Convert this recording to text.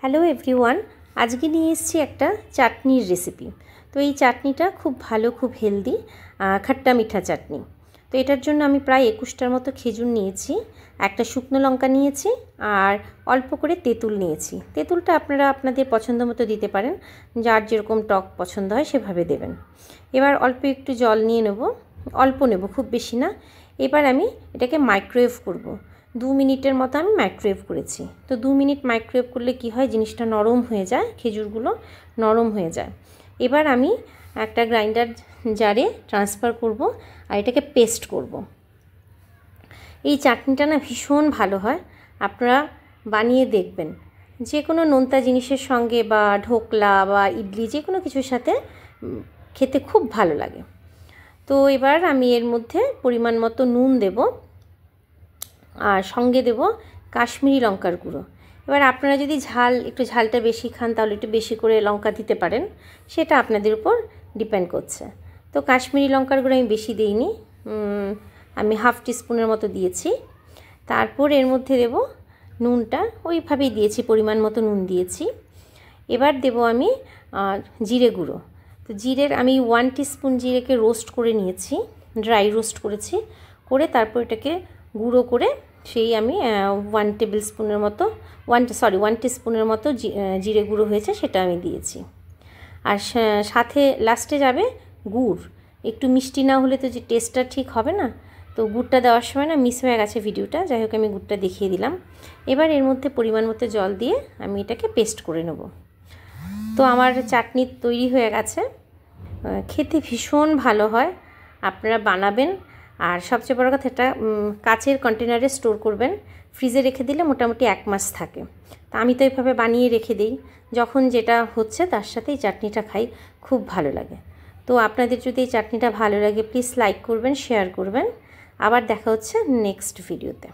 Hello everyone, আজকে নিয়ে এসেছি একটা চাটনির রেসিপি। তো এই চাটনিটা খুব ভালো, খুব হেলদি, খাট্টা মিঠা চাটনি। তো এটার জন্য আমি প্রায় 21টার মতো খেজুর নিয়েছি, একটা শুকনো লঙ্কা নিয়েছি আর অল্প করে তেঁতুল নিয়েছি। তেঁতুলটা আপনারা আপনাদের পছন্দ মতো দিতে পারেন, যার যেরকম টক পছন্দ হয় সেভাবে দেবেন। এবার অল্প একটু জল নিয়ে নেব, অল্প নেব, খুব বেশি না। এবার আমি এটাকে মাইক্রোওয়েভ করব। 2 মিনিটের মতো আমি মাইক্রোওয়েভ করেছি। তো 2 মিনিট মাইক্রোওয়েভ করলে কি হয়, জিনিসটা নরম হয়ে যায়, খেজুরগুলো নরম হয়ে যায়। এবার আমি একটা গ্রাইন্ডার জারে ট্রান্সফার করব আর এটাকে পেস্ট করব। এই চাটনিটা না ভীষণ ভালো হয়, আপনারা বানিয়ে দেখবেন। যে কোনো নোনতা জিনিসের সঙ্গে বা ঢোকলা বা ইডলি যে কোনো কিছুর সাথে খেতে খুব ভালো লাগে। তো এবার আমি এর মধ্যে পরিমাণ মতো নুন দেব আর সঙ্গে দেব কাশ্মীরি লঙ্কার গুঁড়ো। এবার আপনারা যদি একটু ঝালটা বেশি খান তাহলে একটু বেশি করে লঙ্কা দিতে পারেন, সেটা আপনাদের উপর ডিপেন্ড করছে। তো কাশ্মীরি লঙ্কার গুঁড়ো আমি বেশি দিইনি, আমি হাফ টিস্পুনের মতো দিয়েছি। তারপর এর মধ্যে দেব নুনটা, ওইভাবেই দিয়েছি, পরিমাণ মতো নুন দিয়েছি। এবার দেব আমি জিরে গুঁড়ো। তো আমি 1 টিস্পুন জিরেকে রোস্ট করে নিয়েছি, ড্রাই রোস্ট করেছি, করে তারপর এটাকে গুঁড়ো করে সেই আমি 1 টিস্পুনের মতো জিরে গুঁড়ো হয়েছে সেটা আমি দিয়েছি। আর সাথে লাস্টে যাবে গুড়। একটু মিষ্টি না হলে তো যে টেস্টটা ঠিক হবে না, তো গুড়টা দেওয়ার সময় না মিস হয়ে গেছে ভিডিওটা, যাই হোক আমি গুড়টা দেখিয়ে দিলাম। এবার এর মধ্যে পরিমাণ মতো জল দিয়ে আমি এটাকে পেস্ট করে নেব। তো আমার চাটনি তৈরি হয়ে গেছে, খেতে ভীষণ ভালো হয়, আপনারা বানাবেন। আর সবচেয়ে বড় কথা, এটা কাচের কন্টেনারে স্টোর করবেন, ফ্রিজে রেখে দিলে মোটামুটি 1 মাস থাকে। তা আমি তো এইভাবে বানিয়ে রেখে দিই, যখন যেটা হচ্ছে তার সাথে এই চাটনিটা খাই, খুব ভালো লাগে। তো আপনাদের যদি এই চাটনিটা ভালো লাগে প্লিজ লাইক করবেন, শেয়ার করবেন। আবার দেখা হচ্ছে নেক্সট ভিডিওতে।